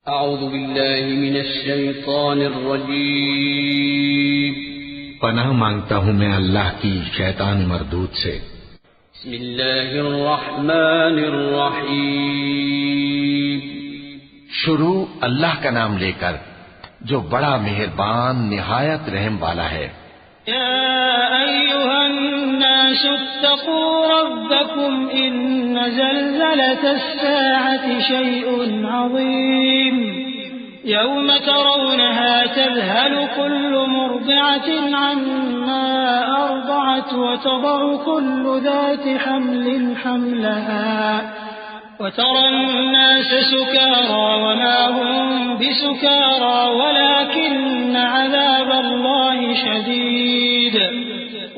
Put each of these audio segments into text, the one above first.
اعوذ باللہ من الشیطان الرجیم پناہ مانگتا ہوں میں اللہ کی شیطان مردود سے۔ بسم اللہ الرحمن الرحیم شروع اللہ کا نام لے کر جو بڑا مہربان نہایت رحم والا ہے۔ یا ایھا الناس اتقوا ربکم ان زلزلة الساعة شیء عظیم یوم ترونها تذهل كل مرضعة عما أرضعت وتضع كل ذات حمل حملها وترى الناس سكارى وما هم بسكارى ولكن عذاب الله شديد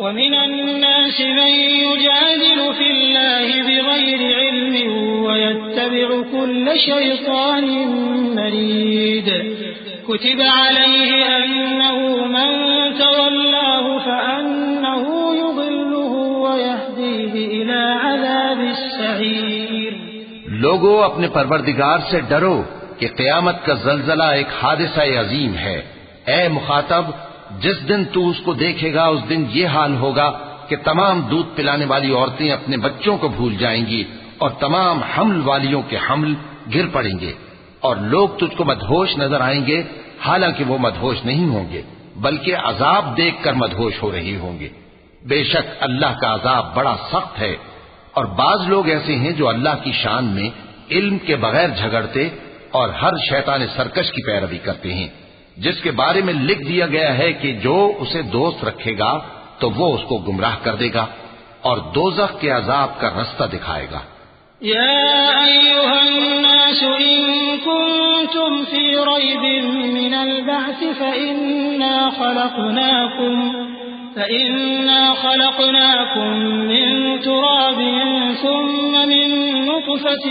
ومن الناس من يجادل في الله بغير علم ويتبع كل شيطان مريد كتب عليه أنه من تولاه فأنه يضله ويهديه إلى عذاب السعير۔ لوگو اپنے پروردگار سے ڈرو کہ قیامت کا زلزلہ ایک حادثہ عظیم ہے۔ اے مخاطب، جس دن تو اس کو دیکھے گا اس دن یہ حال ہوگا کہ تمام دودھ پلانے والی عورتیں اپنے بچوں کو بھول جائیں گی اور تمام حمل والیوں کے حمل گر پڑیں گے، اور لوگ تجھ کو مدہوش نظر آئیں گے حالانکہ وہ مدہوش نہیں ہوں گے بلکہ عذاب دیکھ کر مدہوش ہو رہے ہوں گے۔ بے شک اللہ کا عذاب بڑا سخت ہے۔ اور بعض لوگ ایسے ہیں جو اللہ کی شان میں علم کے بغیر جھگڑتے اور ہر شیطان سرکش کی پیروی کرتے ہیں، جس کے بارے میں لکھ دیا گیا ہے کہ جو اسے دوست رکھے گا تو وہ اس کو گمراہ کر دے گا اور دوزخ کے عذاب کا رستہ دکھائے گا۔ یا ایھا الناس ان کنتم فی ریب من البعث فإنا خلقناكم من تراب ثم من نطفة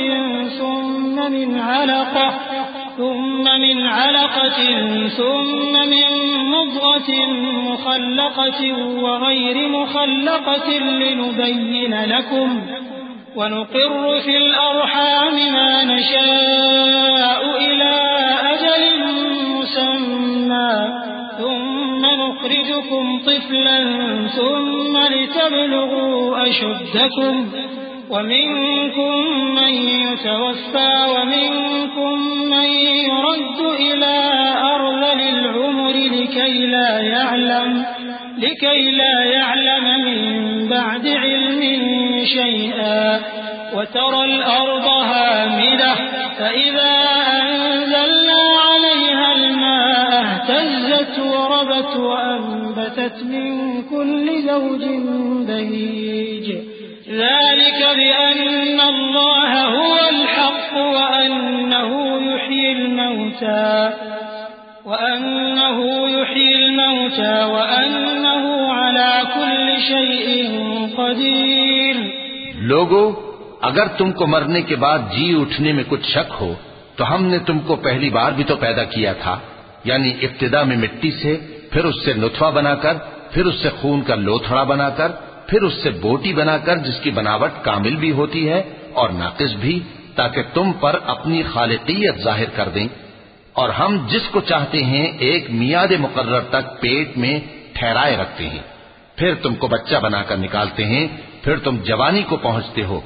ثم من علقة ثم من مضغة مخلقة وغير مخلقة لنبين لكم ونقر في الأرحام ما نشاء إلى أجل مسمى ثم نخرجكم طفلا ثم لتبلغوا أشدكم ومنكم من يتوفى ومنكم من يرد إلى أرذل العمر لكي لا يعلم من بعد علم شيئا وترى الأرض هامدة فإذا أنزلنا عليها الماء اهتزت وربت وأنبتت من كل زوج بهيج ذلك بأن الله هو الحق وأنه يحيي الموتى وأنه على كل شيء قدير۔ لوگو، اگر تم کو مرنے کے بعد جی اٹھنے میں کچھ شک ہو تو ہم نے تم کو پہلی بار بھی تو پیدا کیا تھا، یعنی ابتدا میں مٹی سے، پھر اس سے نطفہ بنا کر، پھر اس سے خون کا لوتھڑا بنا کر، پھر اس سے بوٹی بنا کر جس کی بناوٹ کامل بھی ہوتی ہے اور ناقص بھی، تاکہ تم پر اپنی خالقیت ظاہر کر دیں۔ اور ہم جس کو چاہتے ہیں ایک میعاد مقرر تک پیٹ میں ٹھہرائے رکھتے ہیں، پھر تم کو بچہ بنا کر نکالتے ہیں، پھر تم جوانی کو پہنچتے ہو،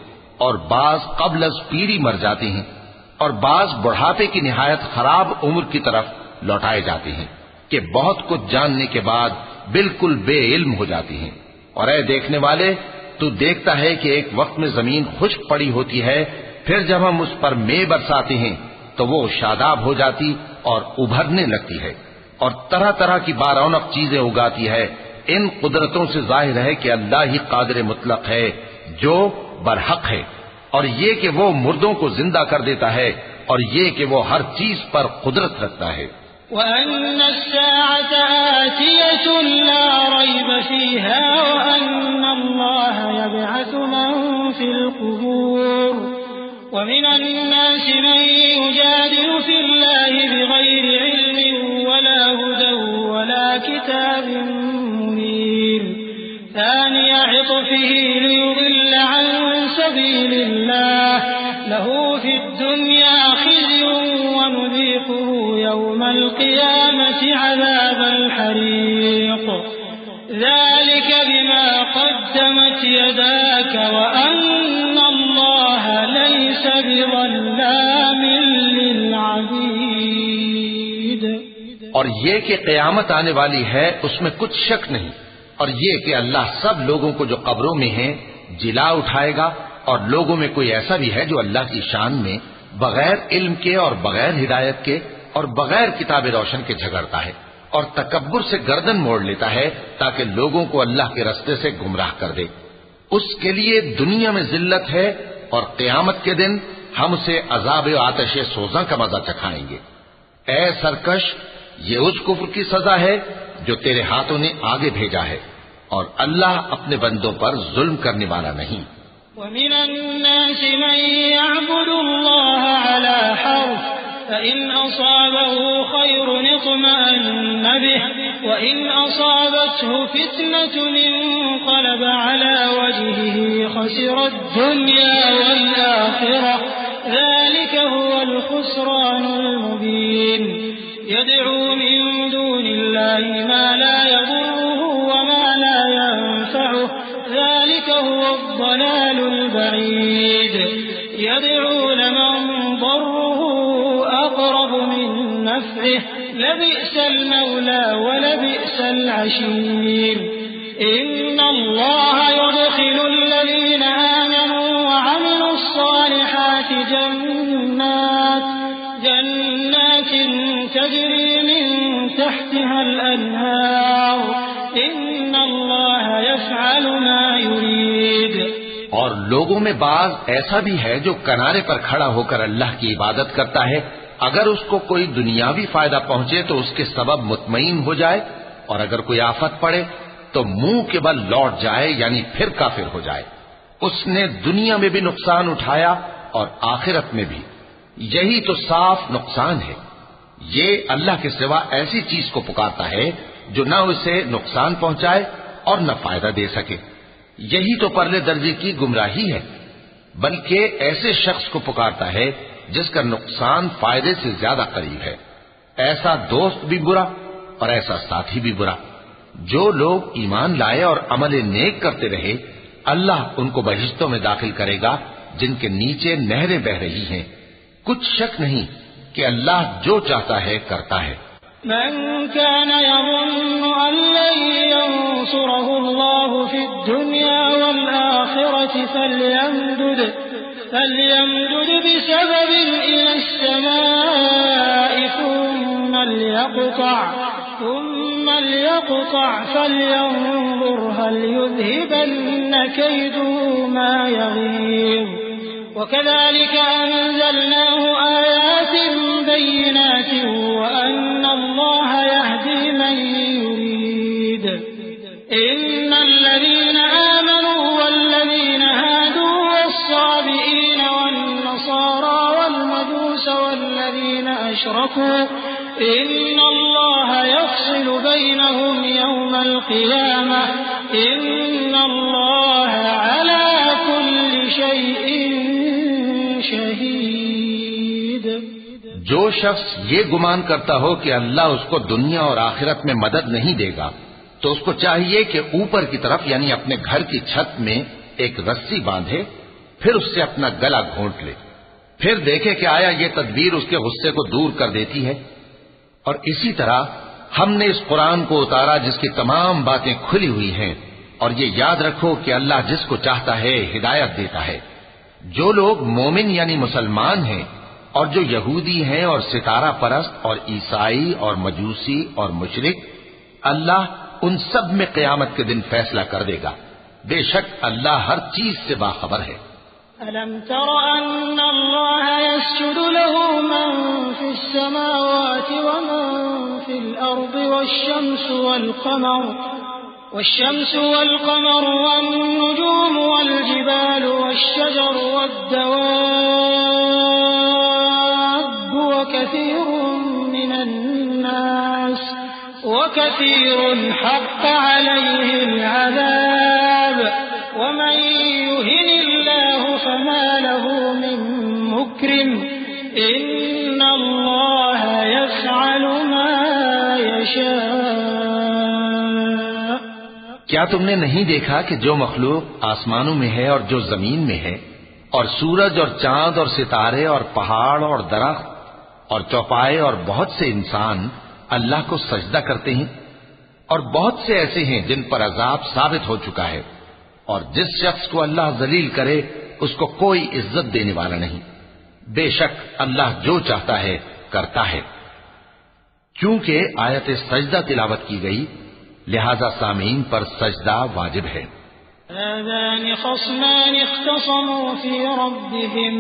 اور بعض قبل از پیری مر جاتے ہیں، اور بعض بڑھاپے کی نہایت خراب عمر کی طرف لوٹائے جاتے ہیں کہ بہت کچھ جاننے کے بعد بالکل بے علم ہو جاتے ہیں۔ اور اے دیکھنے والے، تو دیکھتا ہے کہ ایک وقت میں زمین خشک پڑی ہوتی ہے، پھر جب ہم اس پر مے برساتے ہیں تو وہ شاداب ہو جاتی اور ابھرنے لگتی ہے اور طرح طرح کی بارونق چیزیں اگاتی ہے۔ ان قدرتوں سے ظاہر ہے کہ اللہ ہی قادر مطلق ہے جو برحق ہے، اور یہ کہ وہ مردوں کو زندہ کر دیتا ہے، اور یہ کہ وہ ہر چیز پر قدرت رکھتا ہے۔ وَأَنَّ السَّاعَةَ آتِيَةٌ لَا رَيْبَ فِيهَا وَأَنَّ اللَّهَ يَبْعَثُ مَن فِي الْقُبُورِ وَمِنَ النَّاسِ مَن يُجَادِلُ فِي اللَّهِ بِغَيْرِ عِلْمٍ وَلَا هُدًى وَلَا كِتَابٍ مُنِيرٍ ثَانِيَ عِطْفِهِ لِيُضِلَّ عَن سَبِيلِ اللَّهِ لَهُ فِي الدُّنْيَا خِزْيٌ وَنُذِيقُهُ يوم القيامة عذاب الحريق ذلك بما قدمت يداك وأن الله ليس بظلام للعبيد. اور یہ کہ قیامت آنے والی ہے اس میں کچھ شک نہیں، اور یہ کہ اللہ سب لوگوں کو جو قبروں میں ہیں جلا اٹھائے گا، اور لوگوں میں کوئی ایسا بھی ہے جو اللہ کی شان میں بغیر علم کے اور بغیر ہدایت کے اور بغیر کتاب روشن کے جھگڑتا ہے اور تکبر سے گردن موڑ لیتا ہے تاکہ لوگوں کو اللہ کے رستے سے گمراہ کر دے. اس کے لیے دنیا میں ذلت ہے اور قیامت کے دن ہم اسے عذاب آتش سوزاں کا مزہ چکھائیں گے. اے سرکش، یہ اس کفر کی سزا ہے جو تیرے ہاتھوں نے آگے بھیجا ہے، اور اللہ اپنے بندوں پر ظلم کرنے والا نہیں. وَمِنَ النَّاسِ مَن يَعْبُدُ اللَّهَ عَلَى حَرْفٍ فَإِنْ أَصَابَهُ خَيْرٌ اطْمَأَنَّ بِهِ وَإِنْ أَصَابَتْهُ فِتْنَةٌ انقَلَبَ عَلَى وَجْهِهِ خَسِرَ الدُّنْيَا وَالْآخِرَةَ ذَلِكَ هُوَ الْخُسْرَانُ الْمُبِينُ. يَدْعُو مِن دُونِ اللَّهِ مَا لَا يَضُرُّهُ وَمَا لَا يَنفَعُهُ ذلك هو الضلال البعيد. يدعو لمن ضره أقرب من نفعه لبئس المولى ولبئس العشير. إن الله يدخل الذين آمنوا وعملوا الصالحات جنات تجري من تحتها الأنهار إن الله يفعل ما يريد. اور لوگوں میں بعض ایسا بھی ہے جو کنارے پر کھڑا ہو کر اللہ کی عبادت کرتا ہے، اگر اس کو کوئی دنیاوی فائدہ پہنچے تو اس کے سبب مطمئن ہو جائے، اور اگر کوئی آفت پڑے تو منہ کے بل لوٹ جائے، یعنی پھر کافر ہو جائے. اس نے دنیا میں بھی نقصان اٹھایا اور آخرت میں بھی. یہی تو صاف نقصان ہے. یہ اللہ کے سوا ایسی چیز کو پکارتا ہے جو نہ اسے نقصان پہنچائے اور نہ فائدہ دے سکے. یہی تو پرلے درجے کی گمراہی ہے. بلکہ ایسے شخص کو پکارتا ہے جس کا نقصان فائدے سے زیادہ قریب ہے. ایسا دوست بھی برا اور ایسا ساتھی بھی برا. جو لوگ ایمان لائے اور عمل نیک کرتے رہے، اللہ ان کو بہشتوں میں داخل کرے گا جن کے نیچے نہریں بہ رہی ہیں. کچھ شک نہیں کہ اللہ جو چاہتا ہے کرتا ہے. من كان يظن أن لن ينصره الله في الدنيا والآخرة فليمدد بسبب إلى السماء ثم ليقطع فلينظر هل يذهبن كيده ما يغيظ. وكذلك أنزلناه آيات بينات وأن الله يهدي من يريد. إن الذين آمنوا والذين هادوا والصابئين والنصارى والمجوس والذين أشركوا إن الله يفصل بينهم يوم القيامة إن الله على كل شيء شہید. جو شخص یہ گمان کرتا ہو کہ اللہ اس کو دنیا اور آخرت میں مدد نہیں دے گا تو اس کو چاہیے کہ اوپر کی طرف یعنی اپنے گھر کی چھت میں ایک رسی باندھے، پھر اس سے اپنا گلا گھونٹ لے، پھر دیکھے کہ آیا یہ تدبیر اس کے غصے کو دور کر دیتی ہے. اور اسی طرح ہم نے اس قرآن کو اتارا جس کی تمام باتیں کھلی ہوئی ہیں، اور یہ یاد رکھو کہ اللہ جس کو چاہتا ہے ہدایت دیتا ہے. جو لوگ مومن یعنی مسلمان ہیں اور جو یہودی ہیں اور ستارہ پرست اور عیسائی اور مجوسی اور مشرک، اللہ ان سب میں قیامت کے دن فیصلہ کر دے گا. بے شک اللہ ہر چیز سے باخبر ہے. أَلَمْ تَرَ أَنَّ اللَّهَ يَسْجُدُ لَهُ مَن فِي السَّمَاوَاتِ وَمَن فِي الْأَرْضِ والشمس والقمر والنجوم والجبال والشجر والدواب وكثير حق عليه العذاب ومن يهن الله فما له من مكرم إن الله يفعل کیا تم نے نہیں دیکھا کہ جو مخلوق آسمانوں میں ہے اور جو زمین میں ہے، اور سورج اور چاند اور ستارے اور پہاڑ اور درخت اور چوپائے اور بہت سے انسان اللہ کو سجدہ کرتے ہیں، اور بہت سے ایسے ہیں جن پر عذاب ثابت ہو چکا ہے، اور جس شخص کو اللہ ذلیل کرے اس کو کوئی عزت دینے والا نہیں۔ بے شک اللہ جو چاہتا ہے کرتا ہے۔ چونکہ آیت سجدہ تلاوت کی گئی لہذا سامعین پر سجدہ واجب ہے۔ هذان خصمان اختصموا في ربهم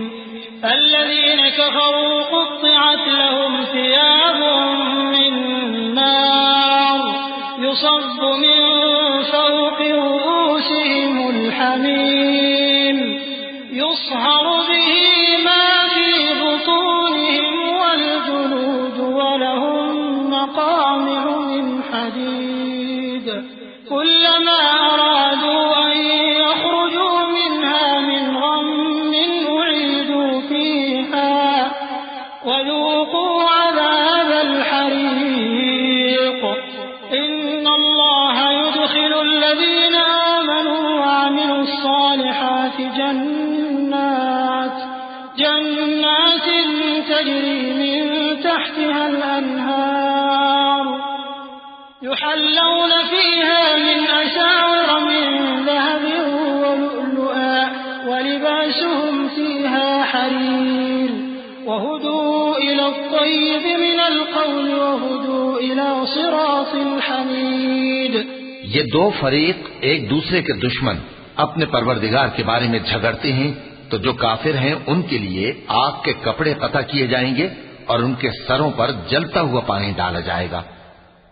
الذين كفروا قطعت لهم ثياب من نار يصب من فوق رؤوسهم الحميم يصهر به ما في بطونهم والجلود ولهم مقامع من حديد كلما أرادوا أن يخرجوا منها من غم أعيدوا فيها وذوقوا عذاب الحريق إن الله يدخل الذين آمنوا وعملوا الصالحات جنات تجري من تحتها الأنهار يحلون فيها من أساور من ذهب ولؤلؤا ولباسهم فيها حرير وهدوا إلى الطيب من القول وهدوا إلى صراط الحميد۔ یہ دو فریق ایک دوسرے کے دشمن اپنے پروردگار کے بارے میں جھگڑتے ہیں، تو جو کافر ہیں ان کے لیے آگ کے کپڑے قطع کیے جائیں گے اور ان کے سروں پر جلتا ہوا پانی ڈالا جائے گا،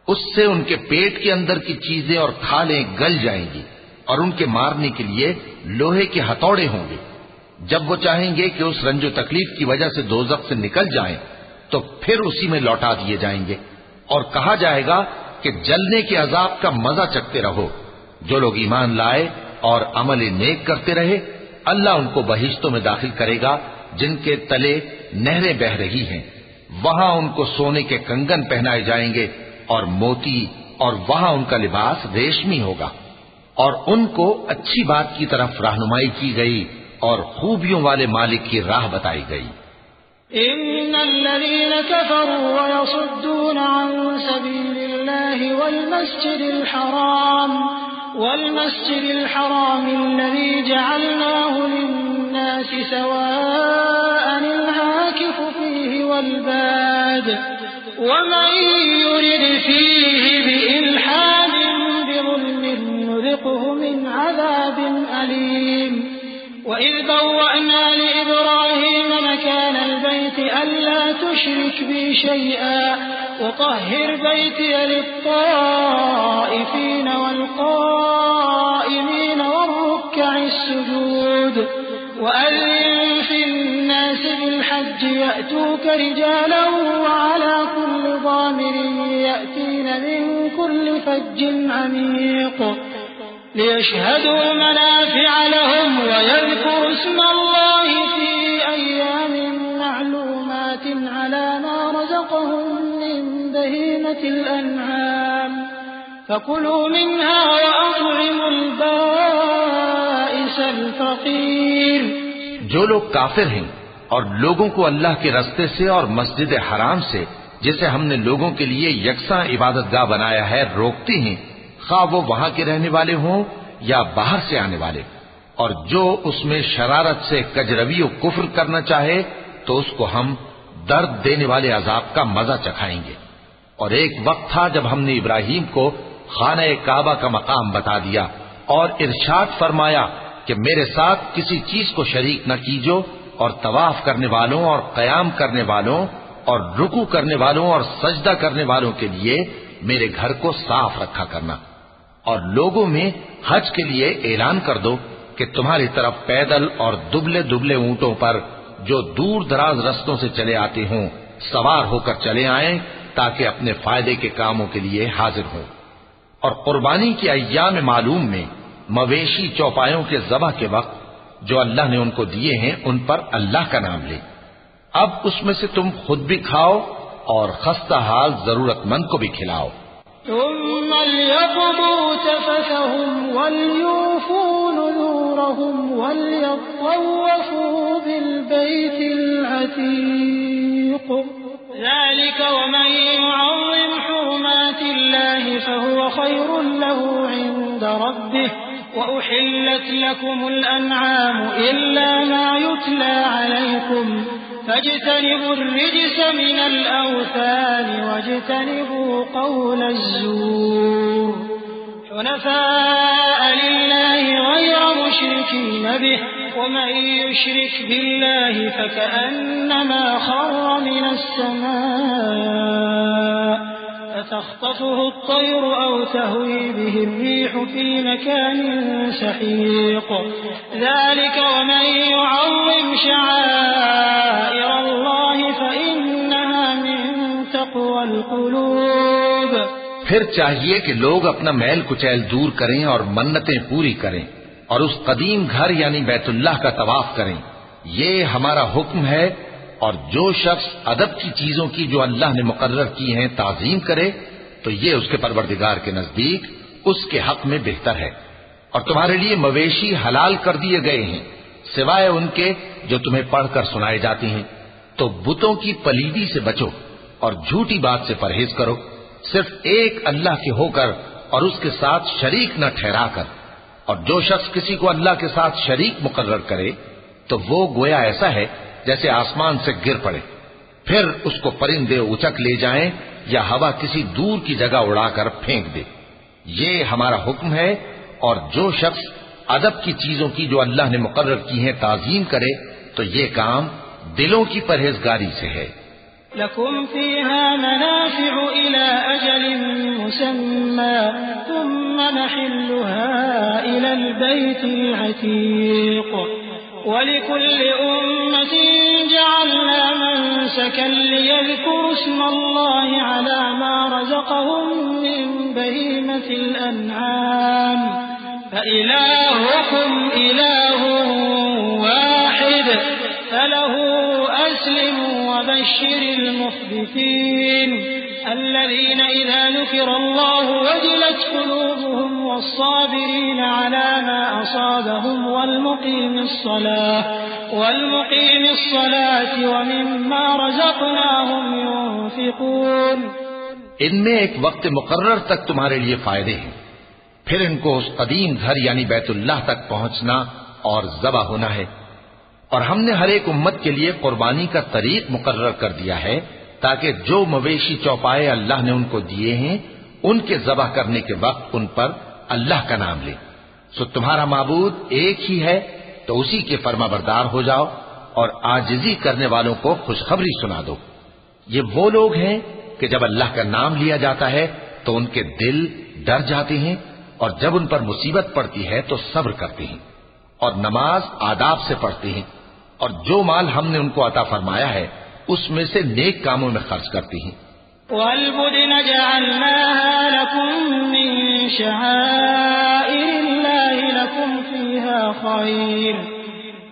اس سے ان کے پیٹ کے اندر کی چیزیں اور کھالیں گل جائیں گی، اور ان کے مارنے کے لیے لوہے کے ہتھوڑے ہوں گے۔ جب وہ چاہیں گے کہ اس رنج و تکلیف کی وجہ سے دوزخ سے نکل جائیں تو پھر اسی میں لوٹا دیے جائیں گے، اور کہا جائے گا کہ جلنے کے عذاب کا مزہ چکھتے رہو۔ جو لوگ ایمان لائے اور عمل نیک کرتے رہے اللہ ان کو بہشتوں میں داخل کرے گا جن کے تلے نہریں بہ رہی ہیں، وہاں ان کو سونے کے کنگن پہنائے جائیں گے اور موتی، اور وہاں ان کا لباس ریشمی ہوگا، اور ان کو اچھی بات کی طرف رہنمائی کی گئی اور خوبیوں والے مالک کی راہ بتائی گئی۔ إن الذين كفروا ويصدون عن سبيل الله والمسجد الحرام الذي جعلناه للناس سواء العاكف فيه والباد ومن يرد فيه بإلحاد بظلم نذقه من عذاب أليم وإذ بوأنا لإبراهيم مكان البيت ألا تشرك بي شيئا وطهر بيتي للطائفين والقائمين والركع السجود وأذن في الناس بالحج يأتوك رجالا وعلى كل ضامر يأتين من كل فج عميق ليشهدوا منافع لهم ويذكروا اسم الله في أيام معلومات على ما رزقهم من بهيمة الأنعام فكلوا منها وأطعموا البائس الفقير۔ جو لوگ کافر ہیں اور لوگوں کو اللہ کے رستے سے اور مسجد حرام سے جسے ہم نے لوگوں کے لیے یکساں عبادت گاہ بنایا ہے روکتے ہیں، خواہ وہ وہاں کے رہنے والے ہوں یا باہر سے آنے والے، اور جو اس میں شرارت سے کجروی و کفر کرنا چاہے تو اس کو ہم درد دینے والے عذاب کا مزہ چکھائیں گے۔ اور ایک وقت تھا جب ہم نے ابراہیم کو خانہ کعبہ کا مقام بتا دیا اور ارشاد فرمایا کہ میرے ساتھ کسی چیز کو شریک نہ کیجو، اور طواف کرنے والوں اور قیام کرنے والوں اور رکوع کرنے والوں اور سجدہ کرنے والوں کے لیے میرے گھر کو صاف رکھا کرنا، اور لوگوں میں حج کے لیے اعلان کر دو کہ تمہاری طرف پیدل اور دبلے دبلے اونٹوں پر جو دور دراز رستوں سے چلے آتے ہوں سوار ہو کر چلے آئیں تاکہ اپنے فائدے کے کاموں کے لیے حاضر ہوں۔ اور قربانی کے ایام معلوم میں مویشی چوپایوں کے ذبح کے وقت جو اللہ نے ان کو دیے ہیں ان پر اللہ کا نام لے۔ اب اس میں سے تم خود بھی کھاؤ اور خستہ حال ضرورت مند کو بھی کھلاؤ۔ ثم ليقضوا تفثهم وليوفوا نذورهم وليطوفوا بالبيت العتيق ذلك ومن يعظم حرمات الله فهو خير له عند ربه وأحلت لكم الأنعام إلا ما يتلى عليكم فاجتنبوا الرجس من الأوثان واجتنبوا قول الزور حنفاء لله غير مشركين به ومن يشرك بالله فكأنما خر من السماء فتخطفه الطير أو تهوي به الريح في مكان سحيق ذلك ومن يعظم شعائر الله فإنها من تقوى القلوب. پھر چاہیے کہ لوگ اپنا میل کچیل دور کریں اور منتیں پوری کریں اور اس قدیم گھر یعنی بیت اللہ کا طواف کریں. یہ ہمارا حکم ہے. اور جو شخص ادب کی چیزوں کی جو اللہ نے مقرر کی ہیں تعظیم کرے تو یہ اس کے پروردگار کے نزدیک اس کے حق میں بہتر ہے. اور تمہارے لیے مویشی حلال کر دیے گئے ہیں سوائے ان کے جو تمہیں پڑھ کر سنائے جاتے ہیں. تو بتوں کی پلیدی سے بچو اور جھوٹی بات سے پرہیز کرو صرف ایک اللہ کے ہو کر اور اس کے ساتھ شریک نہ ٹھہرا کر. اور جو شخص کسی کو اللہ کے ساتھ شریک مقرر کرے تو وہ گویا ایسا ہے جیسے آسمان سے گر پڑے پھر اس کو پرندے اچک لے جائیں یا ہوا کسی دور کی جگہ اڑا کر پھینک دے. یہ ہمارا حکم ہے. اور جو شخص ادب کی چیزوں کی جو اللہ نے مقرر کی ہیں تعظیم کرے تو یہ کام دلوں کی پرہیزگاری سے ہے. لكم فيها منافع إلى أجل مسمى ثم محلها إلى البيت العتيق ولكل أمة جعلنا منسكا ليذكروا اسم الله على ما رزقهم من بهيمة الأنعام فإلهكم إله واحد فله أسلموا وبشر المخبتين الذين إذا ذكر الله وجلت قلوبهم والصابرين على ما أصابهم والمقيم الصلاة ومما رزقناهم ينفقون. ان میں ایک وقت مقرر تک تمہارے لیے فائدے ہیں پھر ان کو اس قدیم گھر یعنی بیت اللہ تک پہنچنا اور ذبح ہونا ہے. اور ہم نے ہر ایک امت کے لیے قربانی کا طریق مقرر کر دیا ہے تاکہ جو مویشی چوپائے اللہ نے ان کو دیے ہیں ان کے ذبح کرنے کے وقت ان پر اللہ کا نام لے. سو تمہارا معبود ایک ہی ہے تو اسی کے فرما بردار ہو جاؤ اور عاجزی کرنے والوں کو خوشخبری سنا دو. یہ وہ لوگ ہیں کہ جب اللہ کا نام لیا جاتا ہے تو ان کے دل ڈر جاتے ہیں اور جب ان پر مصیبت پڑتی ہے تو صبر کرتے ہیں اور نماز آداب سے پڑھتے ہیں اور جو مال ہم نے ان کو عطا فرمایا ہے اس میں سے نیک کاموں میں خرچ کرتے ہیں. وَالْبُدْنَ جَعَلْنَاهَا لَكُمْ مِنْ شَعَائِرِ اللَّهِ لَكُمْ فِيهَا خَيْرٌ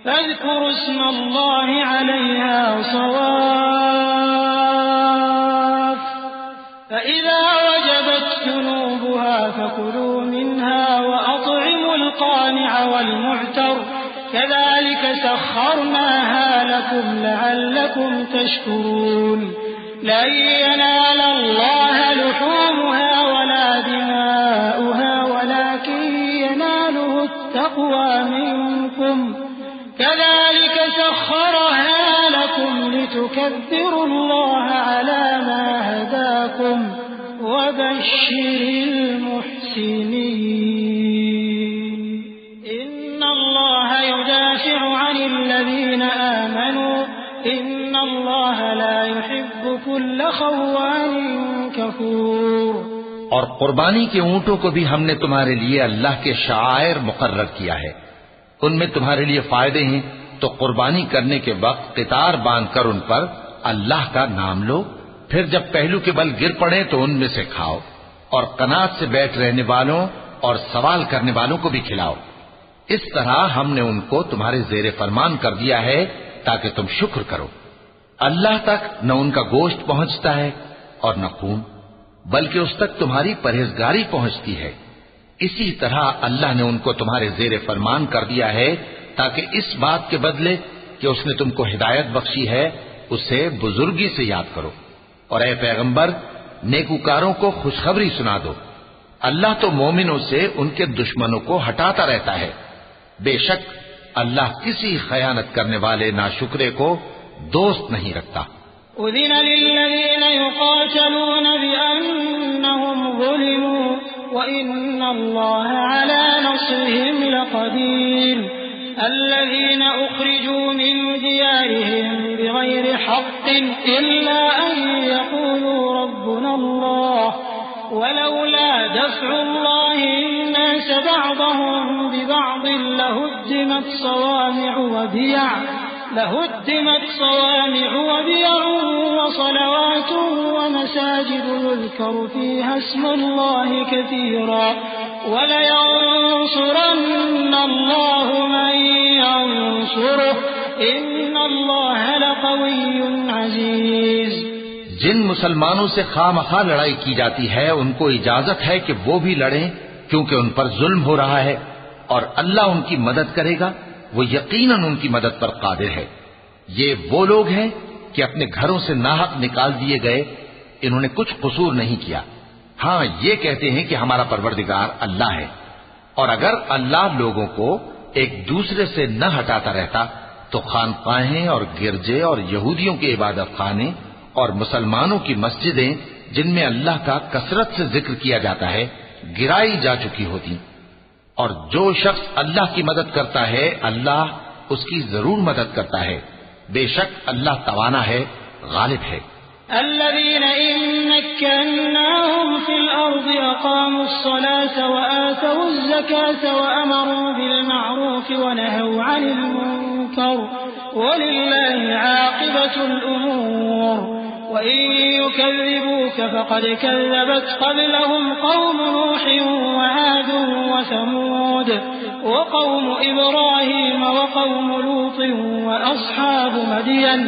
فَاذْكُرُوا اسْمَ اللَّهِ عَلَيْهَا صَوَافَّ فَإِذَا وَجَبَتْ جُنُوبُهَا فَكُلُوا مِنْهَا وَأَطْعِمُوا الْقَانِعَ وَالْمُعْتَرَّ كَذَلِكَ سَخَّرْنَاهَا لَكُمْ لَعَلَّكُمْ تَشْكُرُونَ. لَن يَنَالَ اللَّهَ لُحُومُهَا وَلَا دِمَاؤُهَا وَلَكِن يَنَالُهُ التَّقْوَى مِنكُمْ كَذَلِكَ سَخَّرَهَا لَكُمْ لِتُكَبِّرُوا اللَّهَ عَلَى مَا هَدَاكُمْ وَبَشِّرِ الْمُحْسِنِينَ. إِنَّ اللَّهَ يُدَافِعُ عَنِ الَّذِينَ آمَنُوا إِنَّ اللَّهَ لَا يُحِبُّ كُلَّ خَوَّانٍ كَفُورٍ. اور قربانی کے اونٹوں کو بھی ہم نے تمہارے لیے اللہ کے شعائر مقرر کیا ہے. ان میں تمہارے لیے فائدے ہیں تو قربانی کرنے کے وقت قطار باندھ کر ان پر اللہ کا نام لو. پھر جب پہلو کے بل گر پڑے تو ان میں سے کھاؤ اور قناعت سے بیٹھ رہنے والوں اور سوال کرنے والوں کو بھی کھلاؤ. اس طرح ہم نے ان کو تمہارے زیر فرمان کر دیا ہے تاکہ تم شکر کرو. اللہ تک نہ ان کا گوشت پہنچتا ہے اور نہ خون بلکہ اس تک تمہاری پرہیزگاری پہنچتی ہے۔ اسی طرح اللہ نے ان کو تمہارے زیر فرمان کر دیا ہے تاکہ اس بات کے بدلے کہ اس نے تم کو ہدایت بخشی ہے اسے بزرگی سے یاد کرو۔ اور اے پیغمبر، نیکوکاروں کو خوشخبری سنا دو، اللہ تو مومنوں سے ان کے دشمنوں کو ہٹاتا رہتا ہے، بے شک اللہ کسی خیانت کرنے والے ناشکرے کو دوست نہیں رکھتا۔ أذن للذين يقاتلون بأنهم ظلموا وإن الله على نصرهم لقدير الذين أخرجوا من ديارهم بغير حق إلا أن يقولوا ربنا الله ولولا دفع الله الناس بعضهم ببعض لهدمت صوامع وبيع وصلوات ومساجد يذكر فيها اسم الله كثيرا ولينصرن الله من ينصره إن الله لقوي عزيز۔ جن مسلمانوں سے خواہ لڑائی کی جاتی ہے ان کو اجازت ہے کہ وہ بھی لڑیں کیونکہ ان پر ظلم ہو رہا ہے، اور اللہ ان کی مدد کرے گا، وہ یقیناً ان کی مدد پر قادر ہے۔ یہ وہ لوگ ہیں کہ اپنے گھروں سے ناحق نکال دیے گئے، انہوں نے کچھ قصور نہیں کیا، ہاں یہ کہتے ہیں کہ ہمارا پروردگار اللہ ہے۔ اور اگر اللہ لوگوں کو ایک دوسرے سے نہ ہٹاتا رہتا تو خانقاہیں اور گرجے اور یہودیوں کے عبادت خانے اور مسلمانوں کی مسجدیں جن میں اللہ کا کثرت سے ذکر کیا جاتا ہے گرائی جا چکی ہوتی۔ اور جو شخص اللہ کی مدد کرتا ہے اللہ اس کی ضرور مدد کرتا ہے، بے شک اللہ توانا ہے، غالب ہے۔ الذين إن مكناهم في الأرض أقاموا الصلاة وآتوا الزكاة وأمروا بالمعروف ونهوا عن المنكر ولله عاقبة الأمور وإن يكذبوك فقد كذبت قبلهم قوم نوح وعاد وثمود وقوم إبراهيم وقوم لوط وأصحاب مدين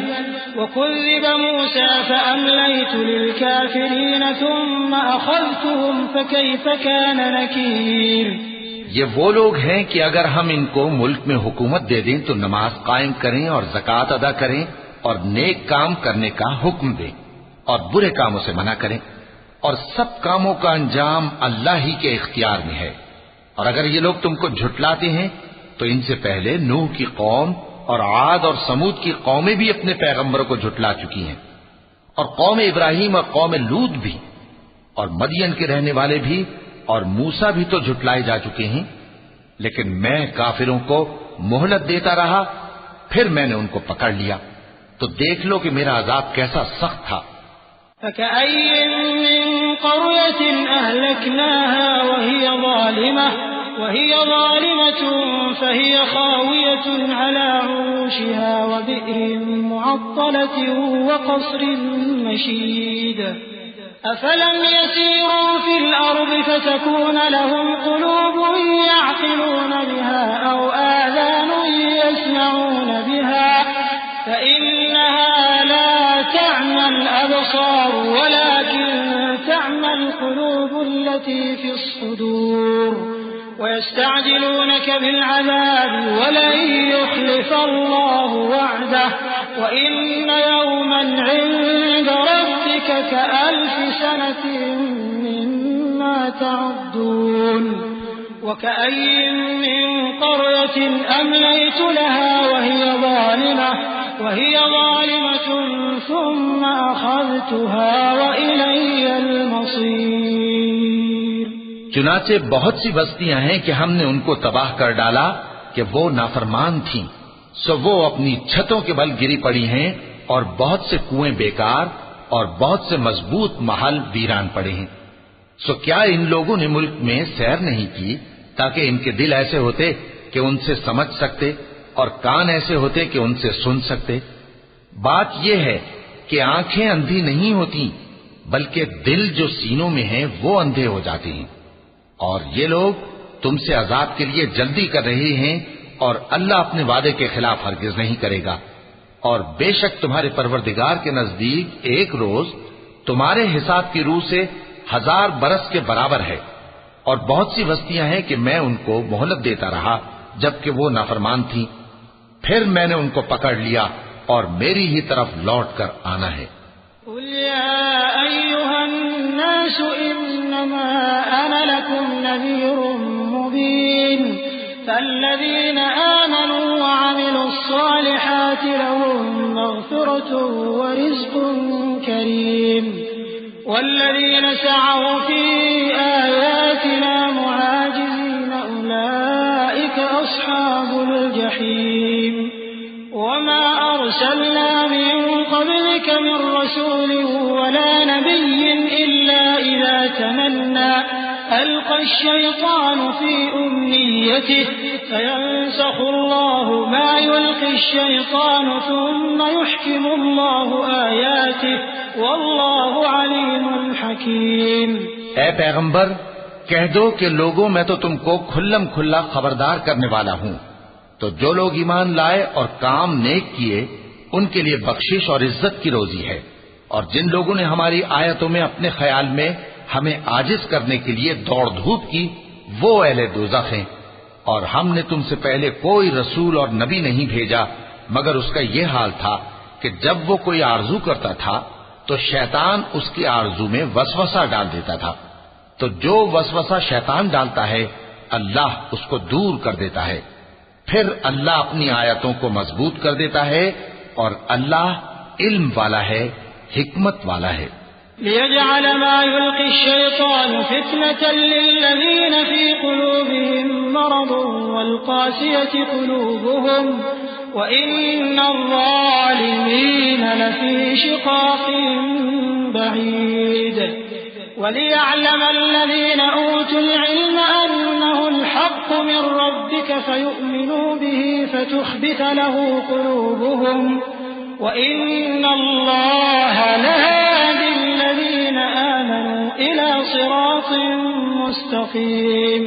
وكذب موسى فأمليت للكافرين ثم أخذتهم فكيف كان نكير۔ یہ وہ لوگ ہیں کہ اگر ہم ان کو ملک میں حکومت دے دیں تو نماز قائم کریں اور زکوٰۃ ادا کریں اور نیک کام کرنے کا حکم دیں اور برے کاموں سے منع کریں، اور سب کاموں کا انجام اللہ ہی کے اختیار میں ہے۔ اور اگر یہ لوگ تم کو جھٹلاتے ہیں تو ان سے پہلے نوح کی قوم اور عاد اور سمود کی قومیں بھی اپنے پیغمبروں کو جھٹلا چکی ہیں، اور قوم ابراہیم اور قوم لوط بھی، اور مدین کے رہنے والے بھی، اور موسیٰ بھی تو جھٹلائے جا چکے ہیں، لیکن میں کافروں کو مہلت دیتا رہا، پھر میں نے ان کو پکڑ لیا، تو دیکھ لو کہ میرا عذاب کیسا سخت تھا۔ فكأي من قرية أهلكناها وهي ظالمة فهي خاوية على عروشها وبئر معطلة وقصر مشيد أفلم يسيروا في الأرض فتكون لهم قلوب يعقلون بها أو آذان يسمعون بها فإنها لا تعمى الأبصار ولكن تعمى القلوب التي في الصدور ويستعجلونك بالعذاب ولن يخلف الله وعده وإن يوما عند ربك كألف سنة مما تعدون وكأي من قرية أمليت لها وهي ظالمة ثم أخذتها وإلي المصير۔ چنانچہ بہت سی بستیاں ہیں کہ ہم نے ان کو تباہ کر ڈالا کہ وہ نافرمان تھیں، سو وہ اپنی چھتوں کے بل گری پڑی ہیں، اور بہت سے کنویں بیکار اور بہت سے مضبوط محل ویران پڑے ہیں۔ سو کیا ان لوگوں نے ملک میں سیر نہیں کی تاکہ ان کے دل ایسے ہوتے کہ ان سے سمجھ سکتے اور کان ایسے ہوتے کہ ان سے سن سکتے؟ بات یہ ہے کہ آنکھیں اندھی نہیں ہوتی بلکہ دل جو سینوں میں ہیں وہ اندھے ہو جاتے ہیں۔ اور یہ لوگ تم سے عذاب کے لیے جلدی کر رہے ہیں، اور اللہ اپنے وعدے کے خلاف ہرگز نہیں کرے گا۔ اور بے شک تمہارے پروردگار کے نزدیک ایک روز تمہارے حساب کی روح سے 1000 برس کے برابر ہے، اور بہت سی بستیاں ہیں کہ میں ان کو مہلت دیتا رہا جبکہ وہ نافرمان تھیں، پھر میں نے ان کو پکڑ لیا اور میری ہی طرف لوٹ کر آنا ہے۔ قل يا أيها الناس إنما أنا لكم نذير مبين فالذين آمنوا وعملوا الصالحات لهم مغفرة ورزق كريم والذين سعوا في آياتنا معاجزين أولئك أصحاب الجحيم وما أرسلنا من قبلك من رسول ولا نبي إلا إذا تمنى ألقى الشيطان في أمنيته فينسخ الله ما يلقي الشيطان ثم يحكم الله آياته والله عليم حكيم۔ اے پیغمبر کہہ دو کہ لوگوں میں تو تم کو کھلم کھلا خبردار کرنے والا ہوں، تو جو لوگ ایمان لائے اور کام نیک کیے ان کے لیے بخشش اور عزت کی روزی ہے، اور جن لوگوں نے ہماری آیتوں میں اپنے خیال میں ہمیں عاجز کرنے کے لیے دوڑ دھوپ کی وہ اہل دوزخ ہیں۔ اور ہم نے تم سے پہلے کوئی رسول اور نبی نہیں بھیجا مگر اس کا یہ حال تھا کہ جب وہ کوئی آرزو کرتا تھا تو شیطان اس کی آرزو میں وسوسہ ڈال دیتا تھا، تو جو وسوسہ شیطان ڈالتا ہے اللہ اس کو دور کر دیتا ہے، پھر اللہ اپنی آیتوں کو مضبوط کر دیتا ہے، اور اللہ علم والا ہے، حکمت والا ہے۔ ليجعل ما يلقي الشيطان فتنة للذين في قلوبهم مرض والقاسية قلوبهم وإن الظالمين لفي شقاق بعيد وليعلم الذين أوتوا العلم أنه الحق من ربك فيؤمنوا به فتخبت له قلوبهم وإن الله لهادي الذين آمنوا إلى صراط مستقيم۔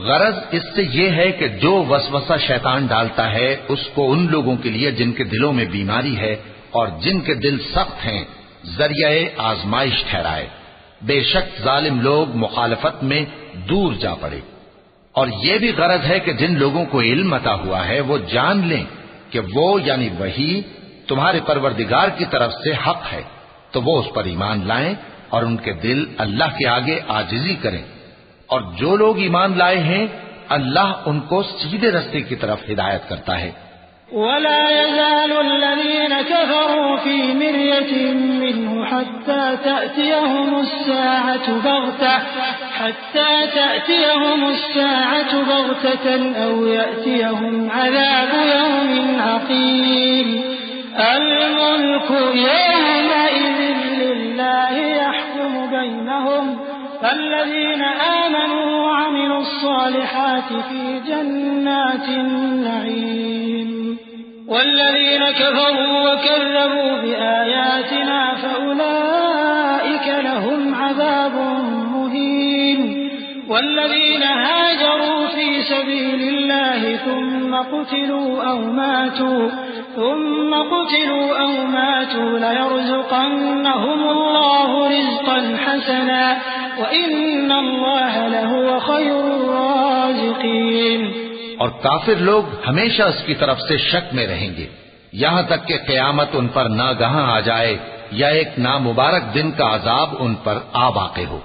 غرض اس سے یہ ہے کہ جو وسوسہ شیطان ڈالتا ہے اس کو ان لوگوں کے لیے جن کے دلوں میں بیماری ہے اور جن کے دل سخت ہیں ذریعہ آزمائش ٹھہرائے، بے شک ظالم لوگ مخالفت میں دور جا پڑے۔ اور یہ بھی غرض ہے کہ جن لوگوں کو علم عطا ہوا ہے وہ جان لیں کہ وہ یعنی وحی تمہارے پروردگار کی طرف سے حق ہے، تو وہ اس پر ایمان لائیں اور ان کے دل اللہ کے آگے عاجزی کریں، اور جو لوگ ایمان لائے ہیں اللہ ان کو سیدھے رستے کی طرف ہدایت کرتا ہے۔ ولا يزال الذين كفروا في مرية منه حتى تأتيهم الساعة بغتة أو يأتيهم عذاب يوم عقيم الملك يومئذ لله يحكم بينهم فالذين آمنوا وعملوا الصالحات في جنات النعيم والذين كفروا وكذبوا بآياتنا فأولئك لهم عذاب مهين والذين هاجروا في سبيل الله ثم قتلوا أو ماتوا ليرزقنهم الله رزقا حسنا وإن الله لهو خير الرازقين۔ اور کافر لوگ ہمیشہ اس کی طرف سے شک میں رہیں گے یہاں تک کہ قیامت ان پر ناگہاں آ جائے یا ایک نامبارک دن کا عذاب ان پر آ واقع ہو۔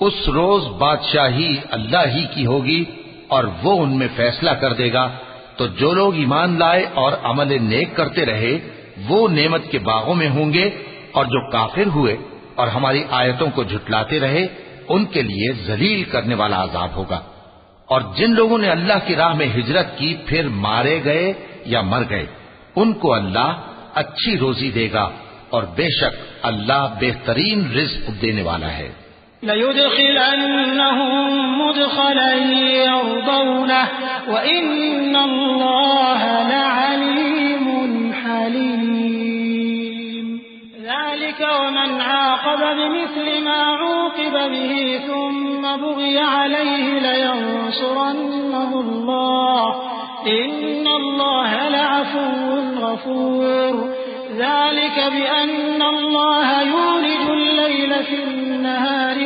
اس روز بادشاہی اللہ ہی کی ہوگی اور وہ ان میں فیصلہ کر دے گا، تو جو لوگ ایمان لائے اور عمل نیک کرتے رہے وہ نعمت کے باغوں میں ہوں گے، اور جو کافر ہوئے اور ہماری آیتوں کو جھٹلاتے رہے ان کے لیے ذلیل کرنے والا عذاب ہوگا۔ اور جن لوگوں نے اللہ کی راہ میں ہجرت کی پھر مارے گئے یا مر گئے ان کو اللہ اچھی روزی دے گا، اور بے شک اللہ بہترین رزق دینے والا ہے۔ لَيُدْخِلَنَّهُمْ مُدْخَلًا يَرْضَوْنَهُ وَإِنَّ اللَّهَ لَعَلِيمٌ حَلِيمٌ ذَلِكَ وَمَنْ عَاقَبَ بِمِثْلِ مَا عُوقِبَ بِهِ ثُمَّ بُغِيَ عَلَيْهِ لَيَنصُرَنَّهُ اللَّهُ إِنَّ اللَّهَ لَعَفُوٌّ غَفُورٌ ذَلِكَ بِأَنَّ اللَّهَ يُولِجُ اللَّيْلَ فِي النَّهَارِ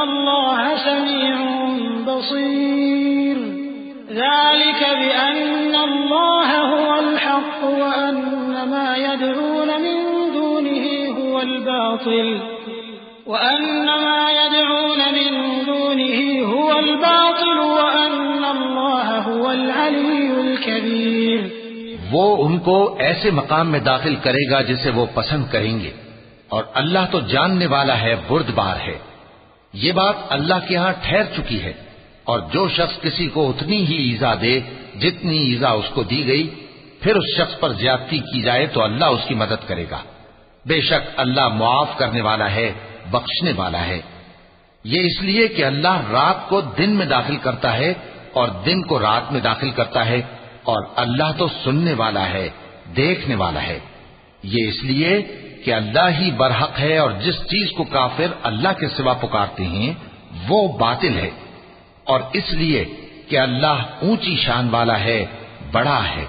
الله سميع بصير ذلك بأن الله هو الحق وأن ما يدعون من دونه هو الباطل وأن الله هو العلي الكبير۔ وہ ان کو ایسے مقام میں داخل کرے گا جسے وہ پسند کریں گے، اور اللہ تو جاننے والا ہے، بردبار ہے۔ یہ بات اللہ کے ہاں ٹھہر چکی ہے، اور جو شخص کسی کو اتنی ہی ایذا دے جتنی ایذا اس کو دی گئی، پھر اس شخص پر زیادتی کی جائے تو اللہ اس کی مدد کرے گا۔ بے شک اللہ معاف کرنے والا ہے، بخشنے والا ہے۔ یہ اس لیے کہ اللہ رات کو دن میں داخل کرتا ہے اور دن کو رات میں داخل کرتا ہے، اور اللہ تو سننے والا ہے، دیکھنے والا ہے۔ یہ اس لیے کہ اللہ ہی برحق ہے، اور جس چیز کو کافر اللہ کے سوا پکارتے ہیں وہ باطل ہے، اور اس لیے کہ اللہ اونچی شان والا ہے، بڑا ہے۔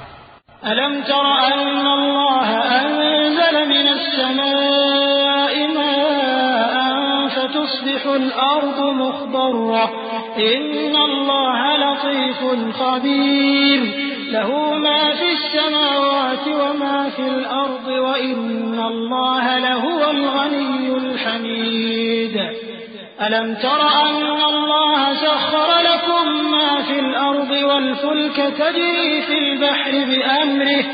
ألم تر أن الله أنزل من السماء ماء فتصبح الأرض مخضرة إن الله لطيف خبير له ما في السماوات وما في الأرض وإن الله لهو الغني الحميد ألم تر أن الله سخر لكم ما في الأرض والفلك تجري في البحر بأمره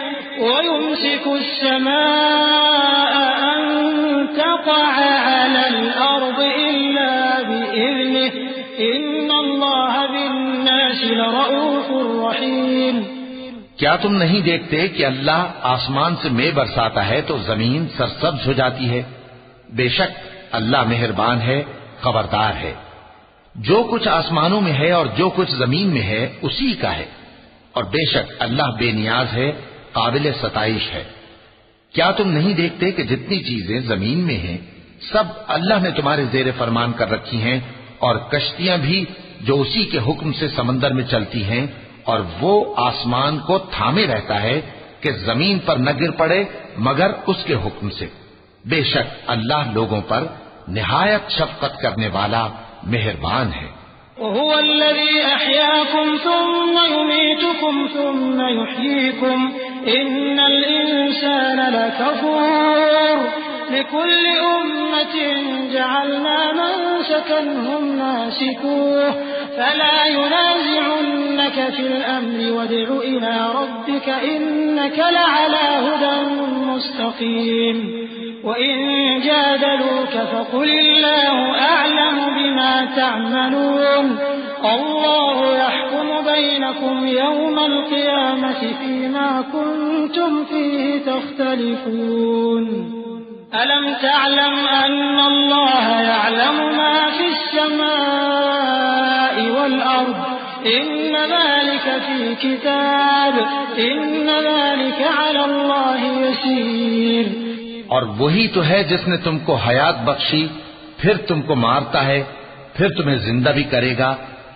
ويمسك السماء أن تقع على الأرض إلا بإذنه إن الله بالناس لرؤوف رحيم۔ کیا تم نہیں دیکھتے کہ اللہ آسمان سے مے برساتا ہے تو زمین سرسبز ہو جاتی ہے؟ بے شک اللہ مہربان ہے، خبردار ہے۔ جو کچھ آسمانوں میں ہے اور جو کچھ زمین میں ہے اسی کا ہے، اور بے شک اللہ بے نیاز ہے، قابل ستائش ہے۔ کیا تم نہیں دیکھتے کہ جتنی چیزیں زمین میں ہیں سب اللہ نے تمہارے زیر فرمان کر رکھی ہیں، اور کشتیاں بھی جو اسی کے حکم سے سمندر میں چلتی ہیں، اور وہ آسمان کو تھامے رہتا ہے کہ زمین پر نہ گر پڑے مگر اس کے حکم سے۔ بے شک اللہ لوگوں پر نہایت شفقت کرنے والا مہربان ہے۔ وهو الذي أحياكم ثم يميتكم ثم يحييكم إن الإنسان لكفور لكل أمة جعلنا منسكا هم ناسكوه فلا ينازعنك في الأمر وادع إلى ربك إنك لعلى هدى مستقيم وإن جادلوك فقل الله أعلم بما تعملون الله يحكم بينكم يوم القيامة فيما كنتم فيه تختلفون ألم تعلم أن الله يعلم ما في السماء والأرض إن ذلك في كتاب إن ذلك على الله يسير۔ اور وہی تو ہے جس نے تم کو حیات بخشی، پھر تم کو مارتا ہے، پھر تمہیں زندہ بھی کرے گا،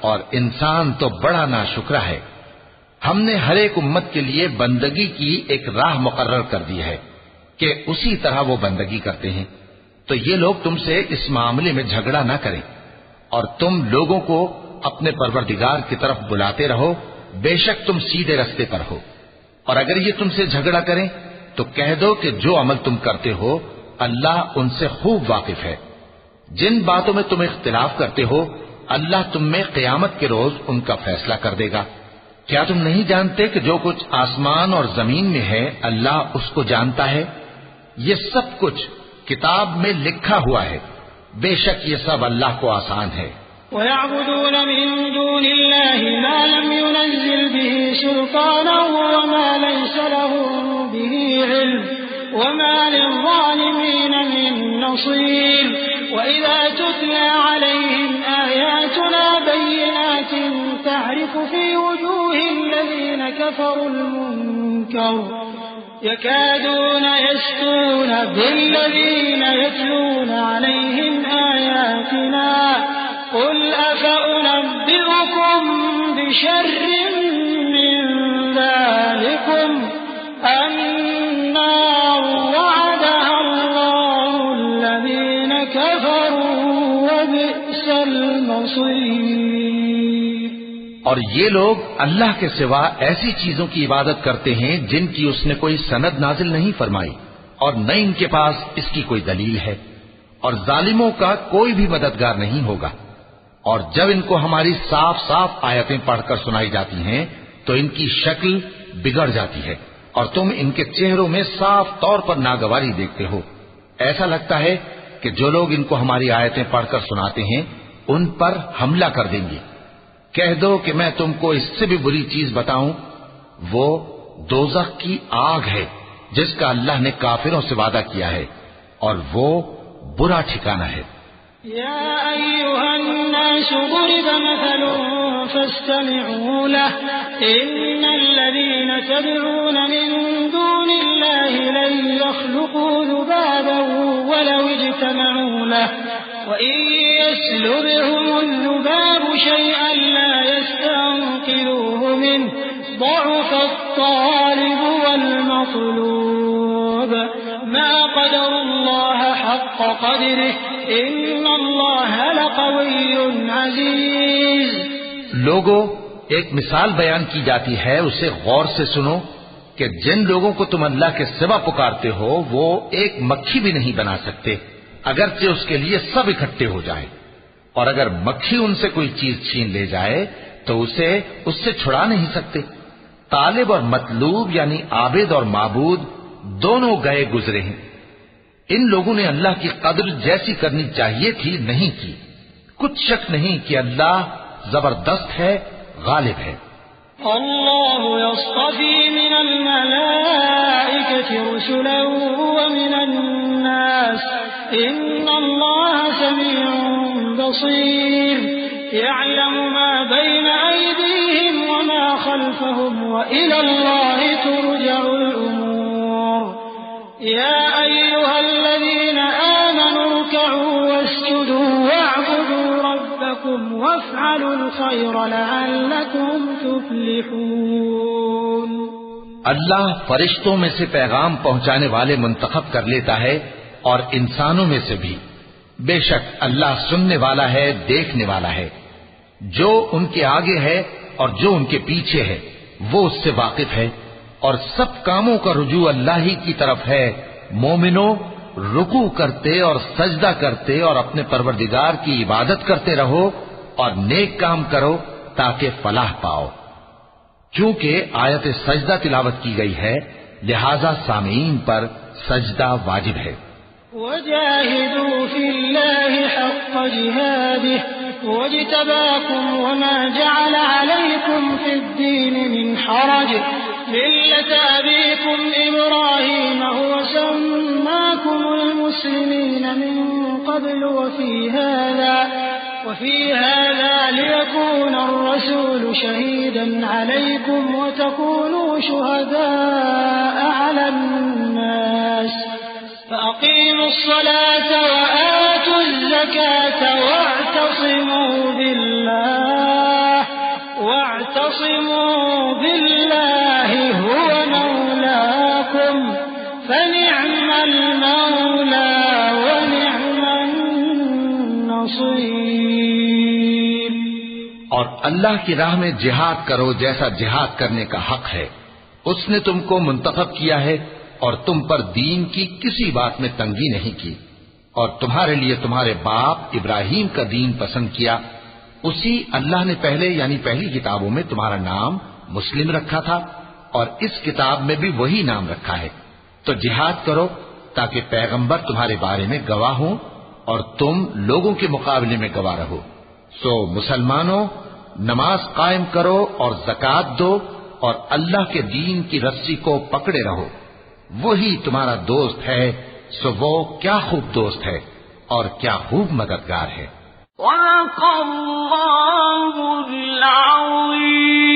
اور انسان تو بڑا ناشکرا ہے۔ ہم نے ہر ایک امت کے لیے بندگی کی ایک راہ مقرر کر دی ہے کہ اسی طرح وہ بندگی کرتے ہیں، تو یہ لوگ تم سے اس معاملے میں جھگڑا نہ کریں، اور تم لوگوں کو اپنے پروردگار کی طرف بلاتے رہو، بے شک تم سیدھے رستے پر ہو۔ اور اگر یہ تم سے جھگڑا کریں تو کہہ دو کہ جو عمل تم کرتے ہو اللہ ان سے خوب واقف ہے۔ جن باتوں میں تم اختلاف کرتے ہو اللہ تم میں قیامت کے روز ان کا فیصلہ کر دے گا۔ کیا تم نہیں جانتے کہ جو کچھ آسمان اور زمین میں ہے اللہ اس کو جانتا ہے؟ یہ سب کچھ کتاب میں لکھا ہوا ہے، بے شک یہ سب اللہ کو آسان ہے۔ وَيَعْبُدُونَ مِن دُونِ اللَّهِ مَا لَمْ يُنَزِّلْ بِهِ سُلْطَانًا وَمَا لَيْسَ لَهُم بِهِ عِلْمٌ وَمَا لِلظَّالِمِينَ مِن نَّصِيرٍ وَإِذَا تُتْلَىٰ عَلَيْهِمْ آيَاتُنَا بَيِّنَاتٍ تَعْرِفُ فِي وُجُوهِ الَّذِينَ كَفَرُوا الْمُنكَرَ يَكَادُونَ يَسْطُونَ بِالَّذِينَ يَتْلُونَ عَلَيْهِمْ آيَاتِنَا قُلْ أَفَأُنَبِّئُكُم بِشَرٍّ مِّن ذَٰلِكُمْ النَّارُ وَعَدَهَا اللَّهُ الَّذِينَ كَفَرُوا وَبِئْسَ اور یہ لوگ اللہ کے سوا ایسی چیزوں کی عبادت کرتے ہیں جن کی اس نے کوئی سند نازل نہیں فرمائی اور نہ ان کے پاس اس کی کوئی دلیل ہے، اور ظالموں کا کوئی بھی مددگار نہیں ہوگا۔ اور جب ان کو ہماری صاف صاف آیتیں پڑھ کر سنائی جاتی ہیں تو ان کی شکل بگڑ جاتی ہے اور تم ان کے چہروں میں صاف طور پر ناگواری دیکھتے ہو۔ ایسا لگتا ہے کہ جو لوگ ان کو ہماری آیتیں پڑھ کر سناتے ہیں ان پر حملہ کر دیں گے۔ کہہ دو کہ میں تم کو اس سے بھی بری چیز بتاؤں، وہ دوزخ کی آگ ہے جس کا اللہ نے کافروں سے وعدہ کیا ہے، اور وہ برا ٹھکانہ ہے۔ يا أيها الناس ضرب مثل فاستمعوا له إن الذين تدعون من دون الله لن يخلقوا ذبابا ولو اجتمعوا له وإن يسلبهم الذباب شيئا لا يستنقذوه منه ضعف الطالب والمطلوب ما قدر الله حق قدره إن الله لقوي عزيز۔ لوگوں، ایک مثال بیان کی جاتی ہے، اسے غور سے سنو کہ جن لوگوں کو تم اللہ کے سوا پکارتے ہو وہ ایک مکھی بھی نہیں بنا سکتے اگرچہ اس کے لیے سب اکٹھے ہو جائیں، اور اگر مکھی ان سے کوئی چیز چھین لے جائے تو اسے اس سے چھڑا نہیں سکتے۔ طالب اور مطلوب یعنی عابد اور معبود دونوں گئے گزرے ہیں۔ ان لوگوں نے اللہ کی قدر جیسی کرنی چاہیے تھی نہیں کی۔ کچھ شک نہیں کہ اللہ زبردست ہے، غالب ہے۔ اللہ يصطفی من الملائکة رسلا ومن الناس ان اللہ سمیع بصیر يعلم ما بين أيديهم وما خلفهم وإلى الله ترجع الأمور يا أيها الذين آمنوا اركعوا واسجدوا واعبدوا ربكم وافعلوا الخير لعلكم تفلحون۔ اللہ فرشتوں میں سے پیغام پہنچانے والے منتخب کر لیتا ہے اور انسانوں میں سے بھی۔ بے شک اللہ سننے والا ہے، دیکھنے والا ہے۔ جو ان کے آگے ہے اور جو ان کے پیچھے ہے وہ اس سے واقف ہے، اور سب کاموں کا رجوع اللہ ہی کی طرف ہے۔ مومنوں، رکوع کرتے اور سجدہ کرتے اور اپنے پروردگار کی عبادت کرتے رہو اور نیک کام کرو تاکہ فلاح پاؤ۔ چونکہ آیت سجدہ تلاوت کی گئی ہے لہذا سامعین پر سجدہ واجب ہے۔ وجاهدوا في الله حق جهاده واجتباكم وما جعل عليكم في الدين من حرج ملة أبيكم إبراهيم هو سماكم المسلمين من قبل وفي هذا ليكون الرسول شهيدا عليكم وتكونوا شهداء على الناس فأقيموا الصلاة وآتوا الزكاة واعتصموا بالله هو مولاكم فنعم المولى ونعم النصير۔ اور اللہ کی راہ میں جہاد کرو جیسا جہاد کرنے کا حق ہے۔ اس نے تم کو منتخب کیا ہے اور تم پر دین کی کسی بات میں تنگی نہیں کی، اور تمہارے لیے تمہارے باپ ابراہیم کا دین پسند کیا۔ اسی اللہ نے پہلے یعنی پہلی کتابوں میں تمہارا نام مسلم رکھا تھا اور اس کتاب میں بھی وہی نام رکھا ہے۔ تو جہاد کرو تاکہ پیغمبر تمہارے بارے میں گواہ ہوں اور تم لوگوں کے مقابلے میں گواہ رہو۔ سو مسلمانوں، نماز قائم کرو اور زکوٰۃ دو اور اللہ کے دین کی رسی کو پکڑے رہو، وہی تمہارا دوست ہے۔ سو وہ کیا خوب دوست ہے اور کیا خوب مددگار ہے۔ وَلَقَ اللَّهُ الْعَظِيمُ۔